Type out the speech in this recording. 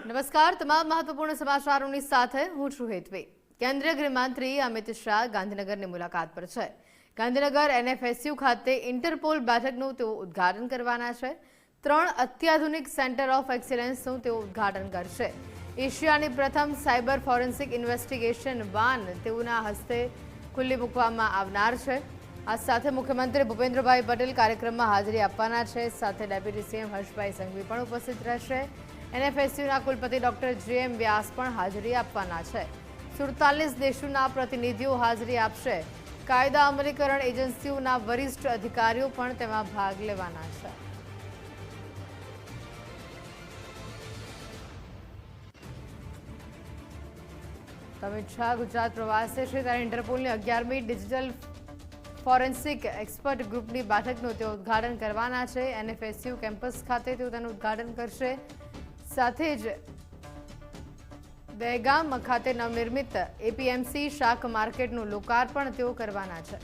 નમસ્કાર, તમામ મહત્વપૂર્ણ સમાચારોની સાથે હું છું હેતવી। કેન્દ્રીય ગૃહમંત્રી અમિત શાહ ગાંધીનગરની મુલાકાત પર છે। ગાંધીનગર એનએફએસયુ ખાતે ઇન્ટરપોલ બેઠકનું તેઓ ઉદ્ઘાટન કરવાના છે। 3 અત્યાધુનિક સેન્ટર ઓફ એક્સેલન્સનું તેઓ ઉદ્ઘાટન કરશે। એશિયાની પ્રથમ સાયબર ફોરેન્સિક ઇન્વેસ્ટિગેશન વાન તેઓના હસ્તે ખુલ્લી મૂકવામાં આવનાર છે। આ સાથે મુખ્યમંત્રી ભૂપેન્દ્રભાઈ પટેલ કાર્યક્રમમાં હાજરી આપવાના છે। સાથે ડેપ્યુટી સીએમ હર્ષભાઈ સંઘવી પણ ઉપસ્થિત રહેશે। એનએફએસયુના કુલપતિ ડોક્ટર જેએમ વ્યાસ પણ હાજરી આપવાના છે। 47 દેશોના પ્રતિનિધિઓ હાજરી આપશે। કાયદા અમલીકરણ એજન્સીઓના વરિષ્ઠ અધિકારીઓ પણ તેમાં ભાગ લેવાના છે। અમિત શાહ ગુજરાત પ્રવાસે છે ત્યારે ઇન્ટરપોલની 11મી ડિજિટલ ફોરેન્સિક એક્સપર્ટ ગ્રુપની બેઠકનું તેઓ ઉદ્ઘાટન કરવાના છે। એનએફએસયુ કેમ્પસ ખાતે તેઓ તેનું ઉદ્ઘાટન કરશે। સાથે જ દહેગામ ખાતે નવનિર્મિત એપીએમસી શાક માર્કેટનું લોકાર્પણ તેઓ કરવાના છે।